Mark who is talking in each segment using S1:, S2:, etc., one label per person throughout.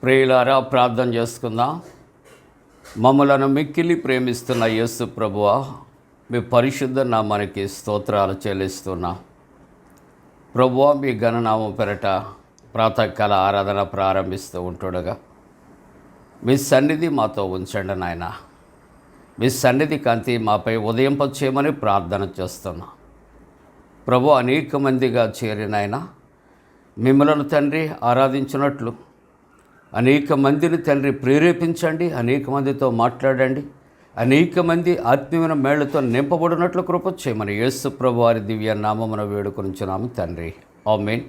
S1: ప్రియులారా, ప్రార్థన చేసుకుందాం. మమ్మలను మిక్కిలి ప్రేమిస్తున్న యేసు ప్రభువా, మీ పరిశుద్ధ నామానికి స్తోత్రాలు చెల్లిస్తున్నా. ప్రభువా, మీ ఘననామం పెరట ప్రాతకాల ఆరాధన ప్రారంభిస్తూ ఉంటుండగా మీ సన్నిధి మాతో ఉంచండి నాయన. మీ సన్నిధి కాంతి మాపై ఉదయింపచేయమని ప్రార్థన చేస్తున్నా. ప్రభు, అనేక మందిగా చేరినాయన మిమ్మలను తండ్రి ఆరాధించినట్లు అనేక మందిని తండ్రి ప్రేరేపించండి, అనేక మందితో మాట్లాడండి, అనేక మంది ఆత్మీయమైన మేళ్లతో నింపబడినట్లు కృప చేయమని యేసు ప్రభు వారి దివ్య నామమున వేడుకొనుచున్నాము తండ్రి. ఆమేన్.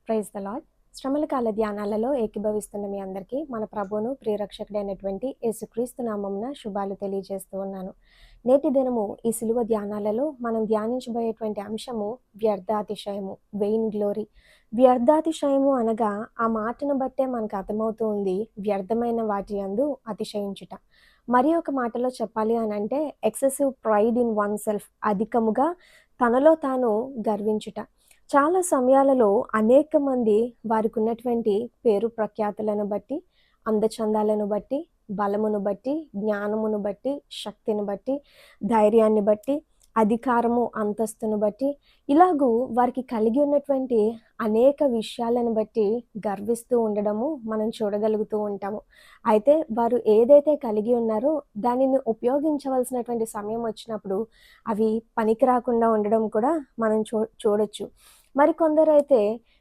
S2: Praise the lord. శ్రమల కాల ధ్యానాలలో ఏకీభవిస్తున్న మీ అందరికీ మన ప్రభువును ప్రియరక్షకుడైనటువంటి యేసుక్రీస్తు నామమున శుభాలు తెలియజేస్తూ ఉన్నాను. నేటి దినము ఈ సిలువ ధ్యానాలలో మనం ధ్యానించబోయేటువంటి అంశము వ్యర్థాతిశయము, వెయిన్ గ్లోరీ. వ్యర్థాతిశయము అనగా ఆ మాటను బట్టే మనకు అర్థమవుతూ ఉంది, వ్యర్థమైన వాటి యందు అతిశయించుట. మరి ఒక మాటలో చెప్పాలి అని అంటే excessive pride in one self, అధికముగా తనలో తాను గర్వించుట. చాలా సమయాలలో అనేక మంది వారికి ఉన్నటువంటి పేరు ప్రఖ్యాతులను బట్టి, అందచందాలను బట్టి, బలమును బట్టి, జ్ఞానమును బట్టి, శక్తిని బట్టి, ధైర్యాన్ని బట్టి, అధికారము, అంతస్తును బట్టి, ఇలాగూ వారికి కలిగి ఉన్నటువంటి అనేక విషయాలను బట్టి గర్విస్తూ ఉండడము మనం చూడగలుగుతూ ఉంటాము. అయితే వారు ఏదైతే కలిగి ఉన్నారో దానిని ఉపయోగించవలసినటువంటి సమయం వచ్చినప్పుడు అవి పనికి రాకుండా ఉండడం కూడా మనం చూడొచ్చు. మరికొందరైతే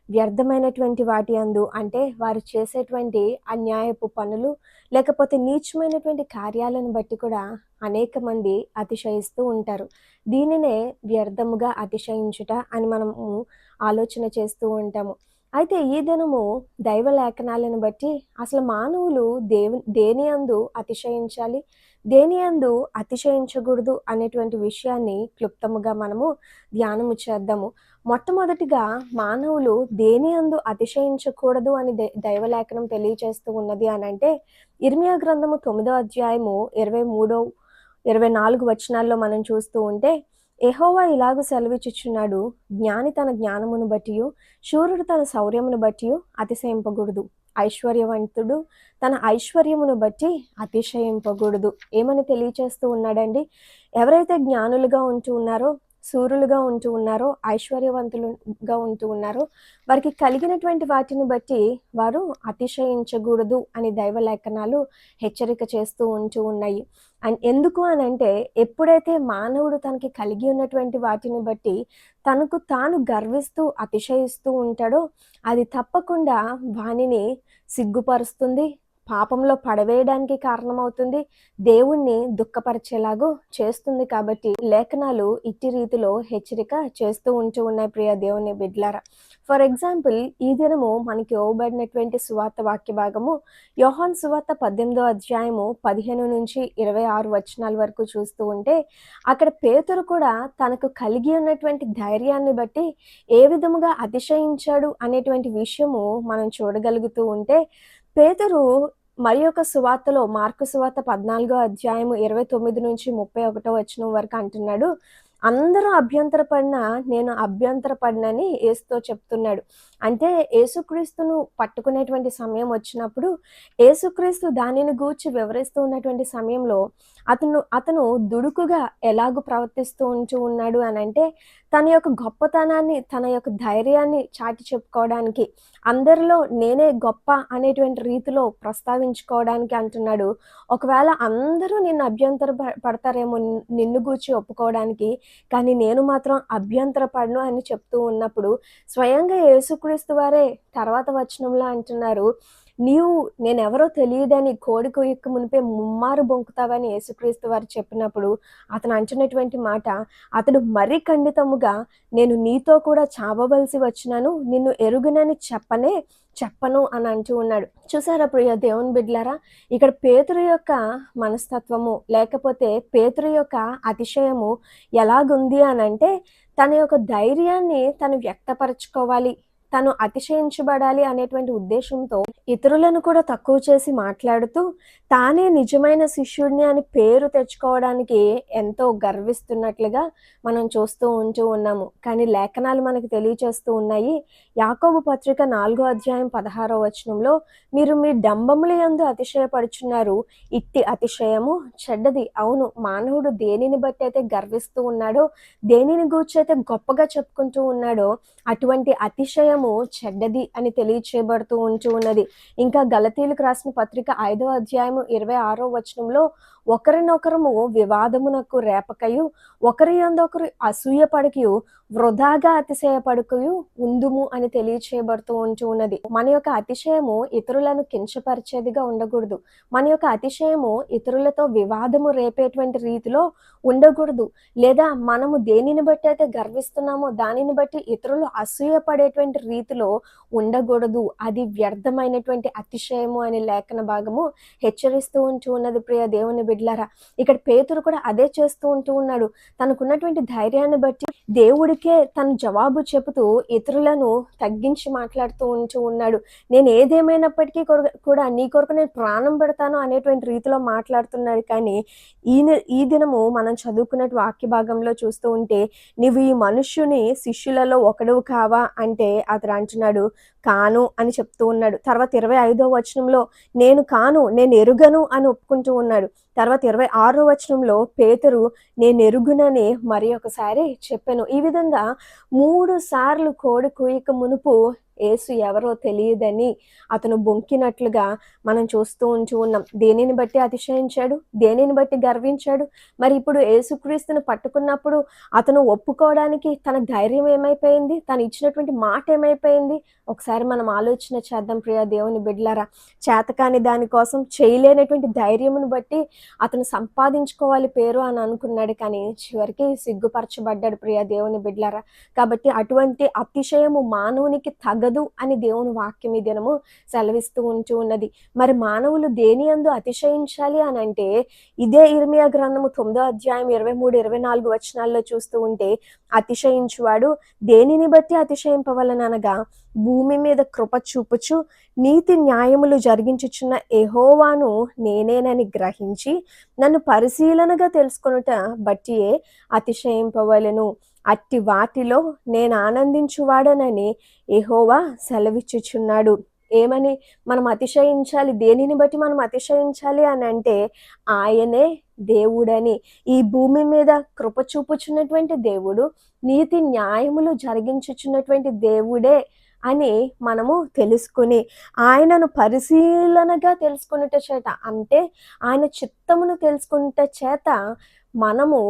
S2: వ్యర్థమైనటువంటి వాటి యందు, అంటే వారు చేసేటువంటి అన్యాయపు పనులు లేకపోతే నీచమైనటువంటి కార్యాలను బట్టి కూడా అనేక మంది అతిశయిస్తూ ఉంటారు. దీనినే వ్యర్థముగా అతిశయించుట అని మనము ఆలోచన చేస్తూ ఉంటాము. అయితే ఈ దినము దైవ లేఖనాలను బట్టి అసలు మానవులు దేని యందు అతిశయించాలి, దేని యందు అతిశయించకూడదు అనేటువంటి విషయాన్ని క్లుప్తముగా మనము ధ్యానము చేద్దాము. మొట్టమొదటిగా మానవులు దేని యందు అతిశయించకూడదు అని దైవలేఖనం తెలియజేస్తూ ఉన్నది అని అంటే ఇర్మియా గ్రంథము 9వ అధ్యాయము 23-24 వచనాల్లో మనం చూస్తూ ఉంటే, యెహోవా ఇలాగు సెలవిచ్చుచున్నాడు, జ్ఞాని తన జ్ఞానమును బట్టియు, శూరుడు తన శౌర్యమును బట్టియు అతిశయింపకూడదు, ఐశ్వర్యవంతుడు తన ఐశ్వర్యమును బట్టి అతిశయింపకూడదు. ఏమని తెలియచేస్తూ ఉన్నాడండి? ఎవరైతే జ్ఞానులుగా ఉంటూ ఉన్నారో, శూరులుగా ఉంటూ ఉన్నారో, ఐశ్వర్యవంతులుగా ఉంటూ ఉన్నారో, వారికి కలిగినటువంటి వాటిని బట్టి వారు అతిశయించకూడదు అని దైవ లేఖనాలు హెచ్చరిక చేస్తూ ఉంటూ ఉన్నాయి. అండ్ ఎందుకు అనంటే, ఎప్పుడైతే మానవుడు తనకి కలిగి ఉన్నటువంటి వాటిని బట్టి తనకు తాను గర్విస్తూ, అతిశయిస్తూ ఉంటాడో, అది తప్పకుండా వానిని సిగ్గుపరుస్తుంది, పాపంలో పడవేయడానికి కారణమవుతుంది, దేవుణ్ణి దుఃఖపరిచేలాగా చేస్తుంది. కాబట్టి లేఖనాలు ఇట్టి రీతిలో హెచ్చరిక చేస్తూ ఉంటూ ఉన్నాయి ప్రియ దేవుని బిడ్డలారా. ఫర్ ఎగ్జాంపుల్, ఈ దినము మనకి ఇవ్వబడినటువంటి సువార్త వాక్య భాగము యోహాను సువార్త 18వ అధ్యాయము 15-26 వచనాల వరకు చూస్తూ ఉంటే, అక్కడ పేతురు కూడా తనకు కలిగి ఉన్నటువంటి ధైర్యాన్ని బట్టి ఏ విధముగా అతిశయించాడు అనేటువంటి విషయము మనం చూడగలుగుతూ ఉంటే, పేతురు మరి ఒక సువార్తలో మార్కు సువార్త 14వ అధ్యాయము 29-31 వచనం వరకు అంటున్నాడు, అందరూ అభ్యంతరపడినా నేను అభ్యంతరపడినని యేసుతో చెప్తున్నాడు. అంటే యేసుక్రీస్తును పట్టుకునేటువంటి సమయం వచ్చినప్పుడు, యేసుక్రీస్తు దానిని గూర్చి వివరిస్తూ ఉన్నటువంటి సమయంలో అతను దుడుకుగా ఎలాగూ ప్రవర్తిస్తూ ఉంటూ ఉన్నాడు అనంటే, తన యొక్క గొప్పతనాన్ని, తన యొక్క ధైర్యాన్ని చాటి చెప్పుకోవడానికి, అందరిలో నేనే గొప్ప అనేటువంటి రీతిలో ప్రస్తావించుకోవడానికి అంటున్నాడు. ఒకవేళ అందరూ నిన్ను పడతారేమో నిన్ను గూర్చి ఒప్పుకోవడానికి, కానీ నేను మాత్రం అభ్యంతరపడను అని చెప్తూ ఉన్నప్పుడు, స్వయంగా యేసుక్రీస్తు వారే తర్వాత వచనంలో అంటున్నారు, నీవు నేనెవరో తెలియదని కోడి కొయ్యక మునిపే ముమ్మారు బొంకుతావని యేసుక్రీస్తు వారు చెప్పినప్పుడు, అతను అంటున్నటువంటి మాట, అతడు మరీ ఖండితముగా నేను నీతో కూడా చావవలసి వచ్చినాను, నిన్ను ఎరుగునని చెప్పను అని అంటూ ఉన్నాడు. చూసారా ప్రియ దేవుని బిడ్డలారా, ఇక్కడ పేతురు యొక్క మనస్తత్వము, లేకపోతే పేతురు యొక్క అతిశయము ఎలాగుంది అనంటే, తన యొక్క ధైర్యాన్ని తను వ్యక్తపరచుకోవాలి, తను అతిశయించబడాలి అనేటువంటి ఉద్దేశంతో ఇతరులను కూడా తక్కువ చేసి మాట్లాడుతూ, తానే నిజమైన శిష్యుడిని అని పేరు తెచ్చుకోవడానికి ఎంతో గర్విస్తున్నట్లుగా మనం చూస్తూ ఉంటూ ఉన్నాము. కానీ లేఖనాలు మనకు తెలియచేస్తూ ఉన్నాయి, యాకోబు పత్రిక 4వ అధ్యాయం 16వ వచనంలో, మీరు మీ డంబముల యందు అతిశయపడుచున్నారు, ఇట్టి అతిశయము చెడ్డది. అవును, మానవుడు దేనిని బట్టి అయితే గర్విస్తూ ఉన్నాడో, దేనిని గూర్చి అయితే గొప్పగా చెప్పుకుంటూ ఉన్నాడో, అటువంటి అతిశయము చెడ్డది అని తెలియచేయబడుతూ ఉంటూ ఉన్నది. ఇంకా గలతీయులకు రాసిన పత్రిక 5వ అధ్యాయము 26వ వచనంలో, ఒకరినొకరము వివాదమునకు రేపకయు, ఒకరి యందొకరు అసూయపడకయు, వృధాగా అతిశయపడకయు ఉందుము అని తెలియచేయబడుతూ ఉంటూ ఉన్నది. మన యొక్క అతిశయము ఇతరులను కించపరిచేదిగా ఉండకూడదు. మన యొక్క అతిశయము ఇతరులతో వివాదము రేపేటువంటి రీతిలో ఉండకూడదు. లేదా మనము దేనిని బట్టి అయితే గర్విస్తున్నామో దానిని బట్టి ఇతరులు అసూయపడేటువంటి రీతిలో ఉండకూడదు. అది వ్యర్థమైనటువంటి అతిశయము అనే లేఖన భాగము హెచ్చరిస్తూ ఉంటూ ఉన్నది ప్రియ దేవుని బిడ్డలారా. ఇక్కడ పేతురు కూడా అదే చేస్తూ ఉంటూ ఉన్నాడు. తనకున్నటువంటి ధైర్యాన్ని బట్టి దేవుడికే తను జవాబు చెబుతూ ఇతరులను తగ్గించి మాట్లాడుతూ ఉంటూ ఉన్నాడు. నేను ఏదేమైనప్పటికీ కూడా నీ కొరకు నేను ప్రాణం పెడతాను అనేటువంటి రీతిలో మాట్లాడుతున్నాడు. కానీ ఈ దినము మనం చదువుకున్నట్టు వాక్య భాగంలో చూస్తూ ఉంటే, నీవు ఈ మనుష్యుని శిష్యులలో ఒకడువు కావా అంటే అతడు అంటున్నాడు, కాను అని చెప్తూ ఉన్నాడు. తర్వాత 25వ వచనంలో నేను కాను, నేను ఎరుగను అని ఒప్పుకుంటూ ఉన్నాడు. తర్వాత 26వ వచనంలో పేతురు నేను ఎరుగునని మరి ఒకసారి చెప్పాను. ఈ విధంగా 3 సార్లు కోడి కూయక మునుపు యేసు ఎవరో తెలియదని అతను బొంకినట్లుగా మనం చూస్తూ ఉన్నాం. దేనిని బట్టి అతిశయించాడు, దేనిని బట్టి గర్వించాడు. మరి ఇప్పుడు యేసుక్రీస్తును పట్టుకున్నప్పుడు అతను ఒప్పుకోవడానికి తన ధైర్యం ఏమైపోయింది, తను ఇచ్చినటువంటి మాట ఏమైపోయింది? ఒకసారి మనం ఆలోచన చేద్దాం ప్రియ దేవుని బిడ్డలారా. చేతకాని దానికోసం చేయలేనటువంటి ధైర్యమును బట్టి అతను సంపాదించుకోవాలి పేరు అని అనుకున్నాడు. కానీ చివరికి సిగ్గుపరచబడ్డాడు ప్రియ దేవుని బిడ్డలారా. కాబట్టి అటువంటి అతిశయము మానవునికి తగదు అని దేవుని వాక్యం ఈ దినము సెలవిస్తూ ఉంటూ ఉన్నది. మరి మానవులు దేని యందు అతిశయించాలి అని అంటే, ఇదే ఇర్మియా గ్రంథము 9వ అధ్యాయం 23-24 వచనాల్లో చూస్తూ ఉంటే, అతిశయించువాడు దేనిని బట్టి అతిశయింపవలననగా, భూమి మీద కృప చూపుచు నీతి న్యాయములు జరిగించుచున్న యెహోవాను నేనేనని గ్రహించి నన్ను పరిశీలనగా తెలుసుకొనుట బట్టియే అతిశయింపవలెను. అట్టి వాటిలో నేను ఆనందించువాడనని యెహోవా సెలవిచ్చుచున్నాడు. ఏమని మనం అతిశయించాలి, దేనిని బట్టి మనం అతిశయించాలి అని అంటే ఆయనే దేవుడని, ఈ భూమి మీద కృప చూపుచున్నటువంటి దేవుడు, నీతి న్యాయములు జరిగించుచున్నటువంటి దేవుడే అని మనము తెలుసుకుని, ఆయనను పరిశీలనగా తెలుసుకొనుట చేత, అంటే ఆయన చిత్తమును తెలుసుకొనుట చేత మనము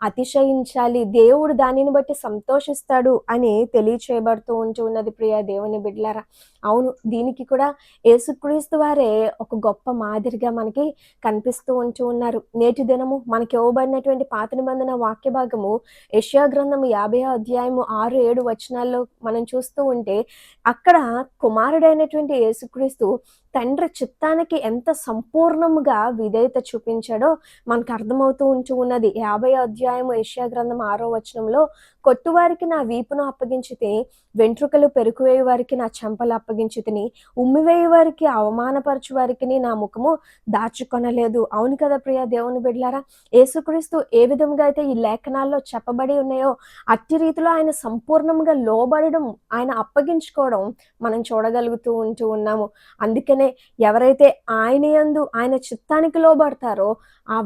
S2: అతిశయించాలి. దేవుడు దానిని బట్టి సంతోషిస్తాడు అని తెలియచేయబడుతూ ఉన్నది ప్రియ దేవుని బిడ్డలారా. అవును, దీనికి కూడా యేసుక్రీస్తు వారే ఒక గొప్ప మాదిరిగా మనకి కనిపిస్తూ ఉన్నారు. నేటి దినము మనకి ఇవ్వబడినటువంటి పాత నిబంధన వాక్య భాగము యెషయా గ్రంథము 50వ అధ్యాయము 6, 7 వచనాల్లో మనం చూస్తూ ఉంటే, అక్కడ కుమారుడైనటువంటి యేసుక్రీస్తు తండ్రి చిత్తానికి ఎంత సంపూర్ణముగా విధేయత చూపించాడో మనకు అర్థమవుతూ ఉన్నది. 50వ అధ్యాయము యెషయా గ్రంథం 6వ వచనంలో, కొట్టువారికి నా వీపును అప్పగించితే, వెంట్రుకలు పెరుకువేయు వారికి నా చెంపలు అప్పగించితిని, ఉమ్మివేయు వారికి అవమానపరచు వారికి నా ముఖము దాచుకొనలేదు. అవును కదా ప్రియ దేవుని బిడ్డలారా, యేసుక్రీస్తు ఏ విధంగా అయితే ఈ లేఖనాల్లో చెప్పబడి ఉన్నాయో అట్టి రీతిలో ఆయన సంపూర్ణంగా లోబడడం, ఆయన అప్పగించుకోవడం మనం చూడగలుగుతూ ఉన్నాము. అందుకనే ఎవరైతే ఆయన యందు ఆయన చిత్తానికి లోబడతారో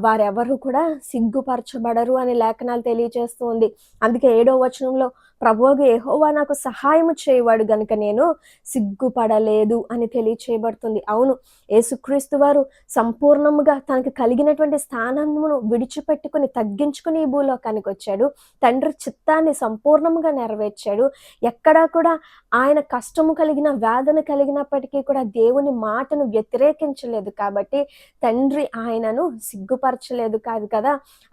S2: వారెవరు కూడా సిగ్గుపరచబడరు అని లేఖనాలు తెలియజేస్తూ ఉంది. అందుకే 7వ వచనంలో, ప్రభువగు యెహోవా నాకు సహాయము చేయవాడు గనుక నేను సిగ్గుపడలేదు అని తెలియచేయబడుతుంది. అవును, యేసుక్రీస్తు వారు సంపూర్ణముగా తనకు కలిగినటువంటి స్థానమును విడిచిపెట్టుకుని తగ్గించుకుని ఈ భూలోకానికి వచ్చాడు. తండ్రి చిత్తాన్ని సంపూర్ణముగా నెరవేర్చాడు. ఎక్కడా కూడా ఆయన కష్టము కలిగిన, వేదన కలిగినప్పటికీ కూడా దేవుని మాటను వ్యతిరేకించలేదు. కాబట్టి తండ్రి ఆయనను సిగ్గుపరచలేదు కాదు కదా,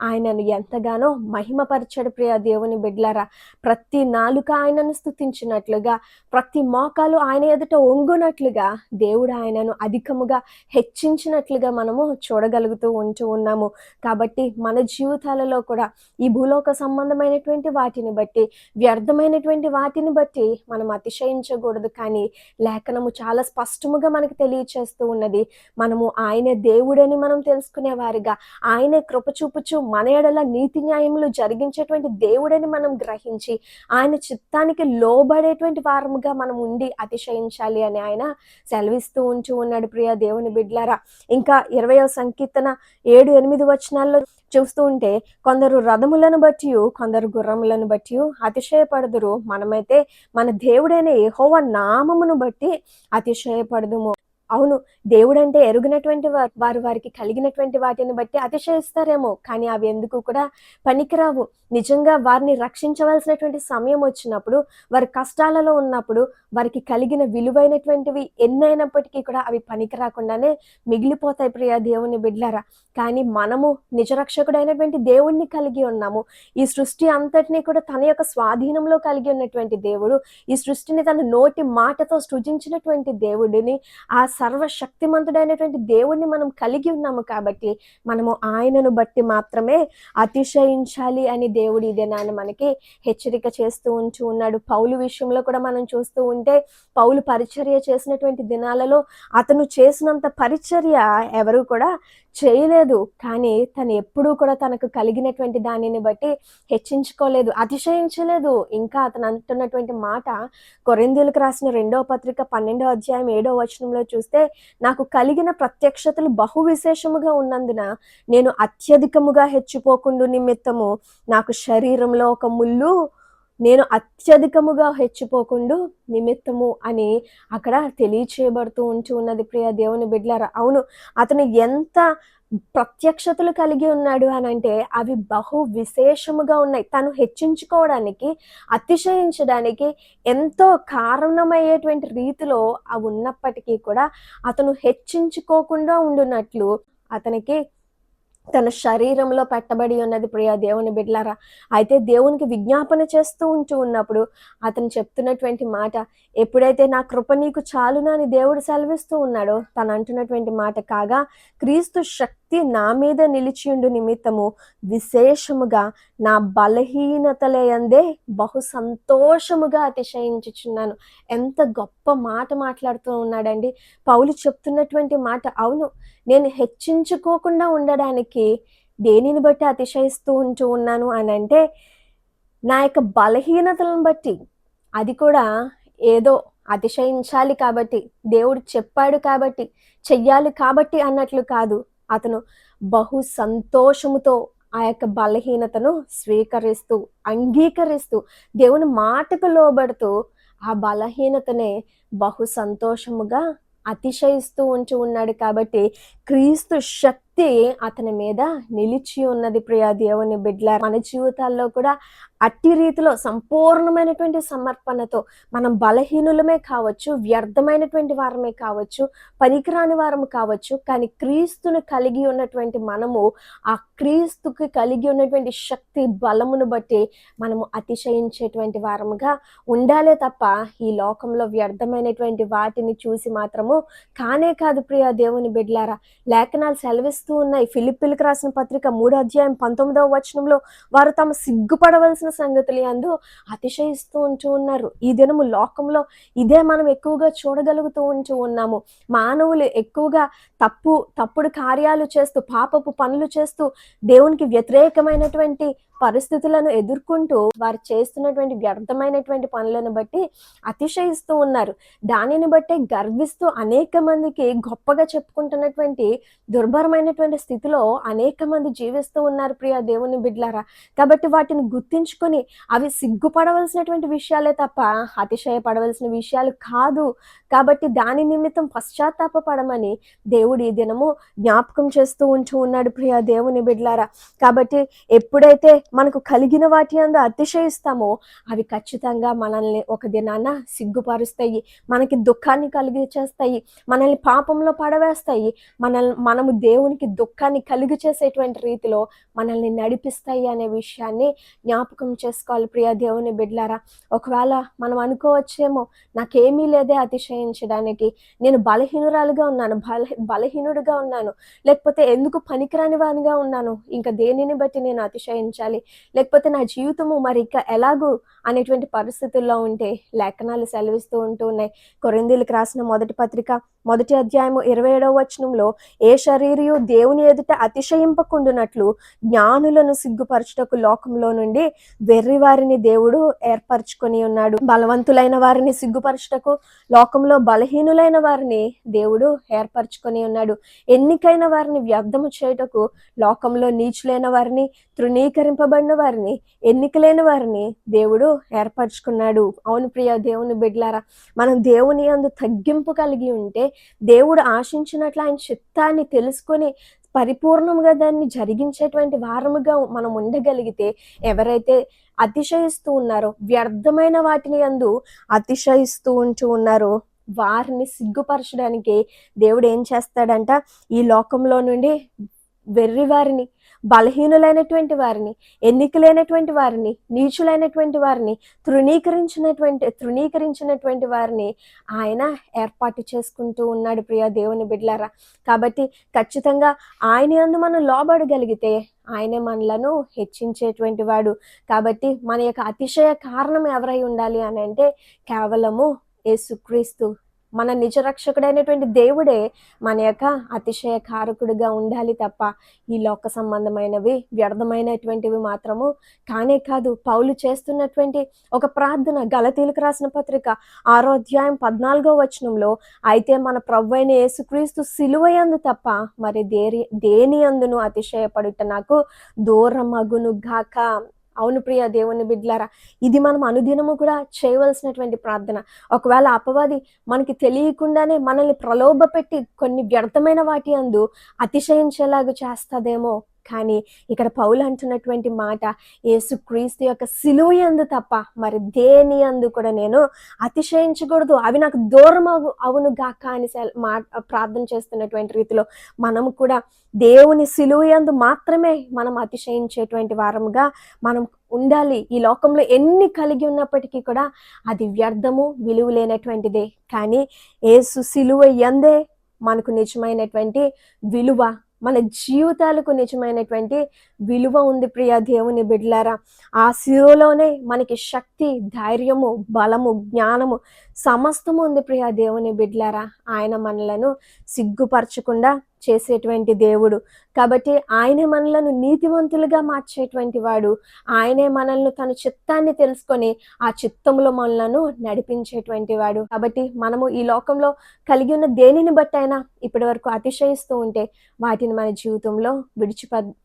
S2: ఆయనను ఎంతగానో మహిమపరిచాడు ప్రియ దేవుని బిడ్డలారా. ప్రతి నాలుక ఆయనను స్తుతించినట్లుగా, ప్రతి మోకాలు ఆయన ఎదుట ఒంగునట్లుగా దేవుడు ఆయనను అధికముగా హెచ్చించినట్లుగా మనము చూడగలుగుతూ ఉన్నాము. కాబట్టి మన జీవితాలలో కూడా ఈ భూలోక సంబంధమైనటువంటి వాటిని బట్టి, వ్యర్థమైనటువంటి వాటిని బట్టి మనం అతిశయించకూడదు. కానీ లేఖనము చాలా స్పష్టముగా మనకు తెలియచేస్తూ ఉన్నది, మనము ఆయనే దేవుడని మనం తెలుసుకునే వారిగా, ఆయనే కృప చూపుచు మన ఎడల నీతి న్యాయములు జరిగించేటువంటి దేవుడని మనం గ్రహించి, ఆయన చిత్తానికి లోబడేటువంటి వారముగా మనం ఉండి అతిశయించాలి అని ఆయన సెలవిస్తూ ఉన్నాడు ప్రియ దేవుని బిడ్డలారా. ఇంకా 20వ సంకీర్తన 7, 8 వచనాల్లో చూస్తూ ఉంటే, కొందరు రథములను బట్టి, కొందరు గుర్రములను బట్టి అతిశయపడదురు, మనమైతే మన దేవుడైన యెహోవా నామమును బట్టి అతిశయపడదుము. అవును, దేవుడంటే ఎరుగినటువంటి వారు వారికి కలిగినటువంటి వాటిని బట్టి అతిశయిస్తారేమో, కానీ అవి ఎందుకు కూడా పనికిరావు. నిజంగా వారిని రక్షించవలసినటువంటి సమయం వచ్చినప్పుడు, వారి కష్టాలలో ఉన్నప్పుడు, వారికి కలిగిన విలువైనటువంటివి ఎన్నైనప్పటికీ కూడా అవి పనికి రాకుండానే మిగిలిపోతాయి ప్రియ దేవుని బిడ్డలారా. కానీ మనము నిజరక్షకుడైనటువంటి దేవుణ్ణి కలిగి ఉన్నాము. ఈ సృష్టి అంతటినీ కూడా తన యొక్క స్వాధీనంలో కలిగి ఉన్నటువంటి దేవుడు, ఈ సృష్టిని తన నోటి మాటతో సృజించినటువంటి దేవుడిని, ఆ సర్వశక్తిమంతుడైనటువంటి దేవుణ్ణి మనం కలిగి ఉన్నాము. కాబట్టి మనము ఆయనను బట్టి మాత్రమే అతిశయించాలి అని దేవుడు ఈ దినాన్ని మనకి హెచ్చరిక చేస్తూ ఉన్నాడు. పౌలు విషయంలో కూడా మనం చూస్తూ ఉంటే, పౌలు పరిచర్య చేసినటువంటి దినాలలో అతను చేసినంత పరిచర్య ఎవరు కూడా చేయలేదు. కానీ తను ఎప్పుడూ కూడా తనకు కలిగినటువంటి దానిని బట్టి హెచ్చించుకోలేదు, అతిశయించలేదు. ఇంకా అతను అంటున్నటువంటి మాట కొరింథీయులకు రాసిన 2వ పత్రిక 12వ అధ్యాయం 7వ వచనంలో చూస్తే, నాకు కలిగిన ప్రత్యక్షతలు బహు విశేషముగా ఉన్నందున నేను అత్యధికముగా హెచ్చిపోకుండు నిమిత్తము నాకు శరీరంలో ఒక ముళ్ళు, నేను అత్యధికముగా హెచ్చిపోకుండు నిమిత్తము అని అక్కడ తెలియచేయబడుతూ ఉన్నది ప్రియ దేవుని బిడ్డలారా. అవును, అతను ఎంత ప్రత్యక్షతలు కలిగి ఉన్నాడు అని అంటే అవి బహు విశేషముగా ఉన్నాయి. తను హెచ్చించుకోవడానికి, అతిశయించడానికి ఎంతో కారణమయ్యేటువంటి రీతిలో అవి ఉన్నప్పటికీ కూడా అతను హెచ్చించుకోకుండా ఉండునట్లు అతనికి తన శరీరంలో పెట్టబడి ఉన్నది ప్రియ దేవుని బిడ్డలారా. అయితే దేవునికి విజ్ఞాపన చేస్తూ ఉన్నప్పుడు అతను చెప్తున్నటువంటి మాట, ఎప్పుడైతే నా కృప నీకు చాలునా అని దేవుడు సెలవిస్తూ ఉన్నాడో, తను అంటున్నటువంటి మాట, కాగా క్రీస్తు శక్తి నా మీద నిలిచియుండు నిమిత్తము విశేషముగా నా బలహీనతలయందే బహు సంతోషముగా అతిశయించుచున్నాను. ఎంత గొప్ప మాట మాట్లాడుతూ ఉన్నాడండి పౌలు చెప్తున్నటువంటి మాట. అవును, నేను హెచ్చించుకోకుండా ఉండడానికి దేనిని బట్టి అతిశయిస్తూ ఉన్నాను అని అంటే, నా యొక్క బలహీనతలను బట్టి. అది కూడా ఏదో అతిశయించాలి కాబట్టి, దేవుడు చెప్పాడు కాబట్టి, చెయ్యాలి కాబట్టి అన్నట్లు కాదు. అతను బహు సంతోషముతో ఆ యొక్క బలహీనతను స్వీకరిస్తూ, అంగీకరిస్తూ, దేవుని మాటకు లోబడుతూ ఆ బలహీనతనే బహు సంతోషముగా అతిశయిస్తూ ఉంచి ఉన్నాడు కాబట్టి క్రీస్తు శక్తి అతని మీద నిలిచి ఉన్నది. ప్రియా దేవుని బిడ్డలారా, మన జీవితాల్లో కూడా అట్టి రీతిలో సంపూర్ణమైనటువంటి సమర్పణతో మనం బలహీనులమే కావచ్చు, వ్యర్థమైనటువంటి వారమే కావచ్చు, పనికిరాని వారము కావచ్చు, కానీ క్రీస్తును కలిగి ఉన్నటువంటి మనము ఆ క్రీస్తుకి కలిగి ఉన్నటువంటి శక్తి బలమును బట్టి మనము అతిశయించేటువంటి వారముగా ఉండాలే తప్ప ఈ లోకంలో వ్యర్థమైనటువంటి వాటిని చూసి మాత్రము కానే కాదు. ప్రియా దేవుని బిడ్డలారా, లేఖనాలు సెలవిస్తూ ఉన్నాయి. ఫిలిప్పీలకు రాసిన పత్రిక 3:19 వచనంలో వారు తమ సిగ్గుపడవలసిన సంగతులు యందు అతిశయిస్తూ ఉంటూ ఉన్నారు. ఈ దినము లోకంలో ఇదే మనం ఎక్కువగా చూడగలుగుతూ ఉంటూ ఉన్నాము. మానవులు ఎక్కువగా తప్పుడు కార్యాలు చేస్తూ, పాపపు పనులు చేస్తూ, దేవునికి వ్యతిరేకమైనటువంటి పరిస్థితులను ఎదుర్కొంటూ వారు చేస్తున్నటువంటి వ్యర్థమైనటువంటి పనులను బట్టి అతిశయిస్తూ ఉన్నారు. దానిని బట్టే గర్విస్తూ అనేక మందికి గొప్పగా చెప్పుకుంటున్నటువంటి దుర్భరమైనటువంటి స్థితిలో అనేక మంది జీవిస్తూ ఉన్నారు. ప్రియా దేవుని బిడ్డలారా, కాబట్టి వాటిని గుర్తించుకొని అవి సిగ్గుపడవలసినటువంటి విషయాలే తప్ప అతిశయపడవలసిన విషయాలు కాదు. కాబట్టి దాని నిమిత్తం పశ్చాత్తాపపడమని దేవుడు ఈ దినము జ్ఞాపకం చేస్తూ ఉంటూ ఉన్నాడు. ప్రియా దేవుని బిడ్డలారా, కాబట్టి ఎప్పుడైతే మనకు కలిగిన వాటి యందు అతిశయిస్తామో అవి ఖచ్చితంగా మనల్ని ఒక దినాన సిగ్గుపరుస్తాయి, మనకి దుఃఖాన్ని కలిగి చేస్తాయి, మనల్ని పాపంలో పడవేస్తాయి, మనము దేవునికి దుఃఖాన్ని కలిగి చేసేటువంటి రీతిలో మనల్ని నడిపిస్తాయి అనే విషయాన్ని జ్ఞాపకం చేసుకోవాలి. ప్రియా దేవుని బిడ్డలారా, ఒకవేళ మనం అనుకోవచ్చేమో, నాకేమీ లేదే అతిశయించడానికి, నేను బలహీనురాలుగా ఉన్నాను, బలహీనుడిగా ఉన్నాను, లేకపోతే ఎందుకు పనికిరాని వానిగా ఉన్నాను, ఇంకా దేనిని బట్టి నేను అతిశయించాలి, లేకపోతే నా జీవితము మరి ఇక ఎలాగూ అనేటువంటి పరిస్థితుల్లో ఉంటే లేఖనాలు సెలవిస్తూ ఉంటూ ఉన్నాయి. కొరింథీయులకు రాసిన మొదటి పత్రిక 1వ అధ్యాయము 27వ వచనంలో, ఏ శరీరియు దేవుని ఎదుట అతిశయింపకుండునట్లు జ్ఞానులను సిగ్గుపరచుటకు లోకంలో నుండి వెర్రి వారిని దేవుడు ఏర్పరచుకొని ఉన్నాడు. బలవంతులైన వారిని సిగ్గుపరచుటకు లోకంలో బలహీనులైన వారిని దేవుడు ఏర్పరచుకొని ఉన్నాడు. ఎన్నికైన వారిని వ్యర్థము చేయుటకు లోకంలో నీచులైన వారిని, తృణీకరింపబడిన వారిని, ఎన్నికలేని వారిని దేవుడు ఏర్పరచుకున్నాడు. అవును ప్రియా దేవుని బిడ్డలారా, మనం దేవుని యందు తగ్గింపు కలిగి ఉంటే, దేవుడు ఆశించినట్లు ఆయన చిత్తాన్ని తెలుసుకొని పరిపూర్ణంగా దాన్ని జరిగించేటువంటి వారముగా మనం ఉండగలిగితే, ఎవరైతే అతిశయిస్తూ ఉన్నారో, వ్యర్థమైన వాటిని యందు అతిశయిస్తూ ఉంటూ ఉన్నారో, వారిని సిగ్గుపరచడానికి దేవుడు ఏం చేస్తాడంట, ఈ లోకంలో నుండి వెర్రి వారిని, బలహీనులైనటువంటి వారిని, ఎన్నికలైనటువంటి వారిని, నీచులైనటువంటి వారిని, తృణీకరించినటువంటి వారిని ఆయన ఏర్పాటు చేసుకుంటూ ఉన్నాడు. ప్రియా దేవుని బిడ్డలారా, కాబట్టి ఖచ్చితంగా ఆయన యందు మనం లోబడగలిగితే ఆయనే మనలను హెచ్చించేటువంటి వాడు. కాబట్టి మన యొక్క అతిశయ కారణం ఎవరై ఉండాలి అని అంటే కేవలము యేసుక్రీస్తు, మన నిజరక్షకుడైనటువంటి దేవుడే మన యొక్క అతిశయ కారకుడిగా ఉండాలి తప్ప ఈ లోక సంబంధమైనవి, వ్యర్థమైనటువంటివి మాత్రము కానే కాదు. పౌలు చేస్తున్నటువంటి ఒక ప్రార్థన, గలతీయులకు రాసిన పత్రిక 6వ అధ్యాయం 14వ వచనంలో, అయితే మన ప్రభువైన యేసుక్రీస్తు సిలువయందు తప్ప మరి దేని అందును అతిశయపడుట నాకు దూరమగును గాక. అవును ప్రియా దేవుని బిడ్డలారా, ఇది మనం అనుదినము కూడా చేయవలసినటువంటి ప్రార్థన. ఒకవేళ అపవాది మనకి తెలియకుండానే మనల్ని ప్రలోభపెట్టి కొన్ని వ్యర్థమైన వాటి యందు అతిశయించేలాగా చేస్తాదేమో, కానీ ఇక్కడ పౌలు అంటున్నటువంటి మాట, యేసుక్రీస్తు యొక్క సిలువ యందు తప్ప మరి దేని యందు కూడా నేను అతిశయించకూడదు, అవి నాకు దూరం అవును గాక అని ప్రార్థన చేస్తున్నటువంటి రీతిలో మనము కూడా దేవుని సిలువ యందు మాత్రమే మనం అతిశయించేటువంటి వారముగా మనం ఉండాలి. ఈ లోకంలో ఎన్ని కలిగి ఉన్నప్పటికీ కూడా అది వ్యర్థము, విలువ లేనటువంటిదే. కానీ యేసు సిలువ యందే మనకు నిజమైనటువంటి విలువ, మన జీవితాలకు నిజమైనటువంటి విలువ ఉంది. ప్రియా దేవుని బిడ్డలారా, ఆ సిలువలోనే మనకి శక్తి, ధైర్యము, బలము, జ్ఞానము సమస్తము ఉంది. ప్రియా దేవుని బిడ్డలారా, ఆయన మనలను సిగ్గుపరచకుండా చేసేటువంటి దేవుడు. కాబట్టి ఆయనే మనలను నీతివంతులుగా మార్చేటువంటి వాడు. ఆయనే మనల్ని తన చిత్తాన్ని తెలుసుకొని ఆ చిత్తంలో మనలను నడిపించేటువంటి వాడు. కాబట్టి మనము ఈ లోకంలో కలిగి ఉన్న దేనిని బట్టైనా ఇప్పటి వరకు అతిశయిస్తూ ఉంటే వాటిని మన జీవితంలో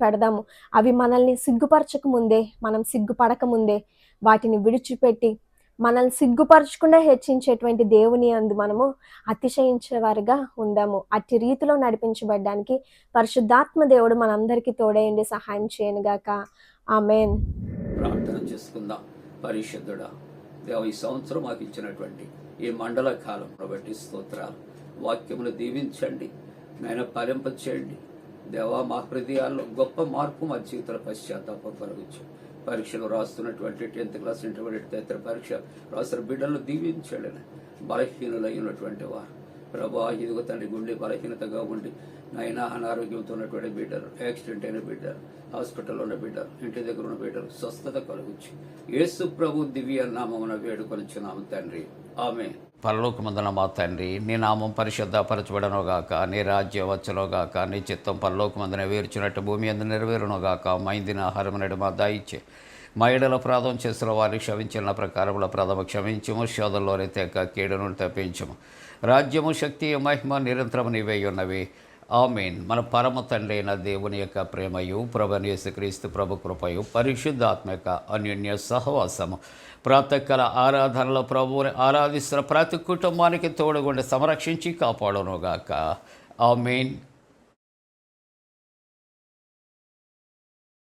S2: పెడదాము. అవి మనల్ని సిగ్గుపరచక ముందే, మనం సిగ్గుపడక ముందే వాటిని విడిచిపెట్టి మనల్ని సిగ్గుపరచకుండా హెచ్చించేటువంటి దేవుని యందు మనము అతిశయించేవారుగా ఉందాము. అట్టి రీతిలో నడిపించబడ్డానికి పరిశుద్ధాత్మ దేవుడు మనందరికీ తోడయండి సహాయం చేయనుగాక. ఆమేన్.
S1: ప్రార్థన చేసుకుందాం. పరిశుద్ధుడా దేవ, ఈ సంవత్సరం మాకు ఇచ్చినటువంటి ఈ మండల కాలం బట్టి స్తోత్రాలు. వాక్యమును దీవించండి, నాయన ఫలింప చేయండి దేవా. మా హృదయాల్లో గొప్ప మార్పు మా జీవితంలో పశ్చాత్తాపం కలుగుచ్చు. పరీక్షలు రాస్తున్నటువంటి 10th క్లాస్ ఇంటర్మీడియట్ తదితర పరీక్ష రాస్తున్న బిడ్డలను దీవించండి. బలహీనులైనటువంటి వారు ప్రభా, ఇదిగో తండ్రి గుండె బలహీనతగా ఉండి నాయన అనారోగ్యంతో ఉన్నటువంటి బిడ్డలు, యాక్సిడెంట్ అయిన బిడ్డలు, హాస్పిటల్లో ఉన్న బిడ్డలు, ఇంటి దగ్గర ఉన్న బిడ్డలు స్వస్థత కలుగుచ్చు. యేసు ప్రభు దివ్య నామమున వేడుకొనిచున్నాము తండ్రి, ఆమేన్. పరలోకమందున మా తండ్రి, నీ నామం పరిశుద్ధపరచబడనుగాక, నీ రాజ్యం వచ్చునుగాక, నీ చిత్తం పరలోకమందున వేర్చినట్టు భూమి అందు నెరవేరునుగాక. మా ఇందిన ఆహారం నేడు మా దయచే, మా ఎడల అపరాధం చేసిన వారిని క్షమించిన ప్రకారముల అపరాధము క్షమించము, శోధంలోని తెక్క కీడును తప్పించము. రాజ్యము, శక్తి, మహిమ నిరంతరము నీవే ఉన్నవి, ఆమేన్. మన పరమ తండ్రి అయిన దేవుని యొక్క ప్రేమయు, ప్రభువైన యేసుక్రీస్తు ప్రభు కృపయు, పరిశుద్ధాత్మ యొక్క అన్యోన్య సహవాసము, ప్రాతకాల ఆరాధనలో ప్రభువుని ఆరాధిస్తున్న ప్రతి కుటుంబానికి తోడుగుండి సంరక్షించి కాపాడునుగాక, ఆమేన్.